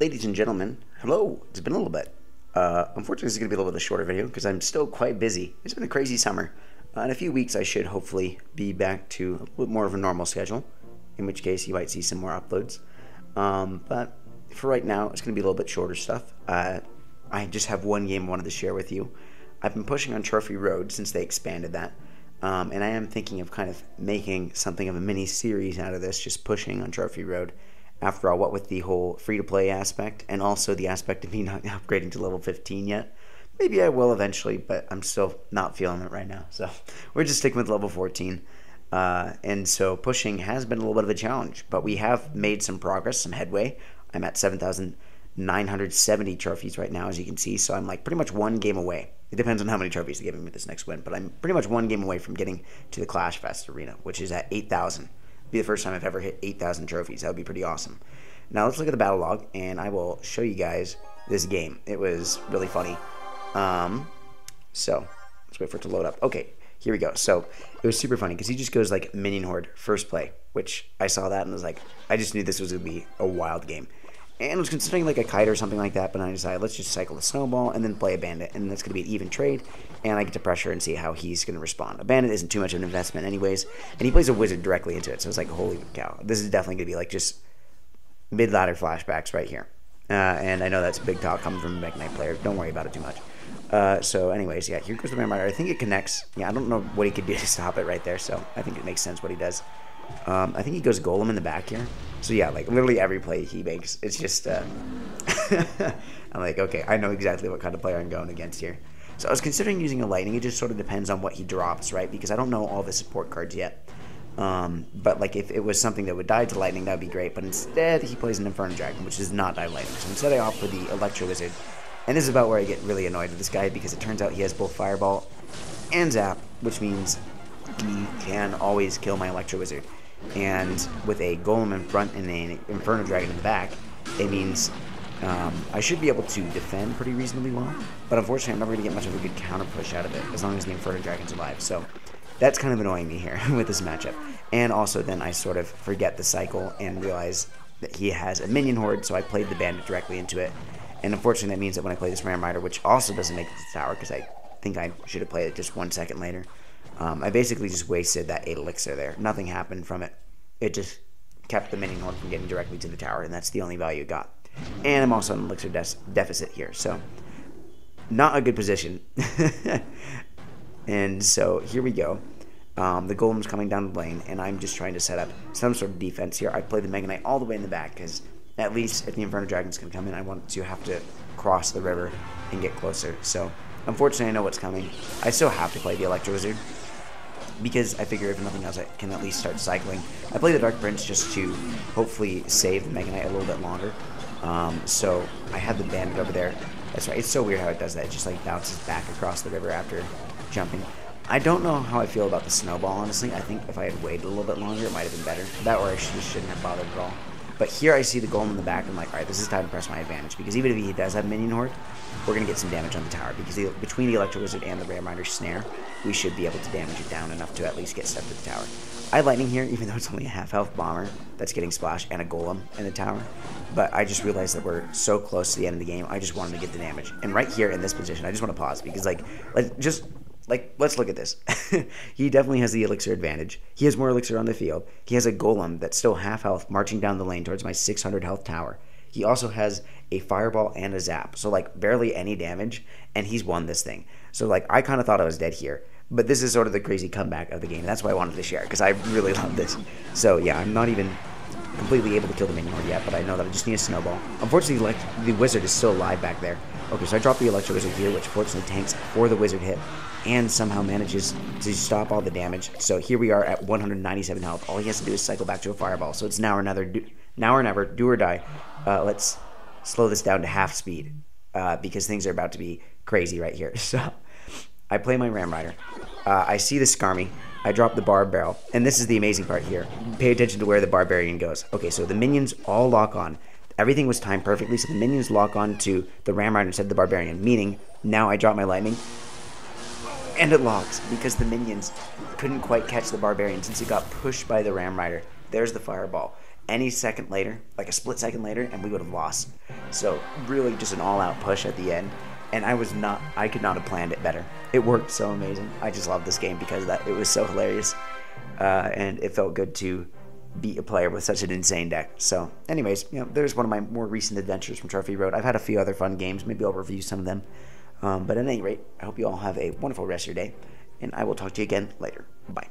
Ladies and gentlemen, hello. It's been a little bit. Unfortunately, this is going to be a little bit of a shorter video because I'm still quite busy. It's been a crazy summer. In a few weeks, I should hopefully be back to a little bit more of a normal schedule, in which case you might see some more uploads. But for right now, it's going to be a little bit shorter stuff. I just have one game I wanted to share with you. I've been pushing on Trophy Road since they expanded that. And I am thinking of kind of making something of a mini series out of this, just pushing on Trophy Road. After all, what with the whole free-to-play aspect, and also the aspect of me not upgrading to level 15 yet. Maybe I will eventually, but I'm still not feeling it right now. So we're just sticking with level 14. And so pushing has been a little bit of a challenge, but we have made some progress, some headway. I'm at 7,970 trophies right now, as you can see, so I'm like pretty much one game away. It depends on how many trophies they give me with this next win, but I'm pretty much one game away from getting to the Clash Fest arena, which is at 8,000. Be the first time I've ever hit 8,000 trophies. That would be pretty awesome. Now let's look at the battle log, and I will show you guys this game. It was really funny. So let's wait for it to load up. Okay, here we go. So it was super funny because he just goes like minion horde first play, which I saw that and was like, I just knew this was gonna be a wild game. And I was considering like a kite or something like that, but I decided let's just cycle the snowball and then play a bandit, and that's gonna be an even trade. And I get to pressure and see how he's going to respond. A bandit isn't too much of an investment anyways, and he plays a wizard directly into it, so it's like, holy cow. This is definitely going to be like just mid-ladder flashbacks right here. And I know that's a big talk coming from a Mech Knight player. Don't worry about it too much. So anyways, yeah, here goes the Ram Rider. I think it connects. Yeah, I don't know what he could do to stop it right there, so I think it makes sense what he does. I think he goes Golem in the back here. So yeah, like literally every play he makes, it's just... I'm like, okay, I know exactly what kind of player I'm going against here. So I was considering using a lightning. It just sort of depends on what he drops, right? Because I don't know all the support cards yet. But like if it was something that would die to lightning, that would be great. But instead, he plays an Inferno Dragon, which does not die lightning. So instead, I opt for the Electro Wizard. And this is about where I get really annoyed with this guy because it turns out he has both Fireball and Zap, which means he can always kill my Electro Wizard. And with a Golem in front and an Inferno Dragon in the back, it means... I should be able to defend pretty reasonably well, but unfortunately I'm never going to get much of a good counter push out of it as long as the Inferno Dragon's alive, so that's kind of annoying me here with this matchup. And also then I sort of forget the cycle and realize that he has a minion horde, so I played the bandit directly into it, and unfortunately that means that when I play this Ram Rider, which also doesn't make it to the tower because I think I should have played it just 1 second later, I basically just wasted that 8 elixir there. Nothing happened from it. It just kept the minion horde from getting directly to the tower, and that's the only value it got. And I'm also in elixir deficit here, so not a good position. And so here we go. The Golem's coming down the lane, and I'm just trying to set up some sort of defense here. I play the Mega Knight all the way in the back, because at least if the Inferno Dragon's going to come in, I want to have to cross the river and get closer. So unfortunately, I know what's coming. I still have to play the Electro Wizard, because I figure if nothing else, I can at least start cycling. I play the Dark Prince just to hopefully save the Mega Knight a little bit longer. So I had the bandit over there. That's right. It's so weird how it does that. It just like bounces back across the river after jumping. I don't know how I feel about the snowball, honestly. I think if I had waited a little bit longer, it might have been better. That or I shouldn't have bothered at all. But here I see the Golem in the back. I'm like, all right, this is time to press my advantage. Because even if he does have minion horde, we're going to get some damage on the tower. Because between the Electro Wizard and the Ram Rider snare, we should be able to damage it down enough to at least get stuff to the tower. I have lightning here, even though it's only a half-health bomber that's getting splashed and a Golem in the tower. But I just realized that we're so close to the end of the game, I just wanted to get the damage. And right here in this position, I just want to pause because, let's look at this. He definitely has the elixir advantage. He has more elixir on the field. He has a Golem that's still half-health marching down the lane towards my 600 health tower. He also has a Fireball and a Zap, so like barely any damage, and he's won this thing. So like I kind of thought I was dead here. But this is sort of the crazy comeback of the game. That's why I wanted to share, because I really love this. So yeah, I'm not even completely able to kill the minion horde yet, but I know that I just need a snowball. Unfortunately, the wizard is still alive back there. Okay, so I dropped the Electro Wizard here, which fortunately tanks for the wizard hit, and somehow manages to stop all the damage. So here we are at 197 health. All he has to do is cycle back to a fireball. So it's now or never, do or die. Let's slow this down to half speed, because things are about to be crazy right here. So I play my Ram Rider. I see the Skarmy. I drop the Barb Barrel. And this is the amazing part here. Pay attention to where the Barbarian goes. Okay, so the minions all lock on. Everything was timed perfectly, so the minions lock on to the Ram Rider instead of the Barbarian. Meaning, now I drop my lightning. And it locks, because the minions couldn't quite catch the Barbarian since he got pushed by the Ram Rider. There's the Fireball. any second later, like a split second later, and we would have lost. So really just an all-out push at the end. And I could not have planned it better. It worked so amazing. I just love this game because of that. It was so hilarious. And it felt good to beat a player with such an insane deck. So anyways, there's one of my more recent adventures from Trophy Road. I've had a few other fun games. Maybe I'll review some of them. But at any rate, I hope you all have a wonderful rest of your day. And I will talk to you again later. Bye.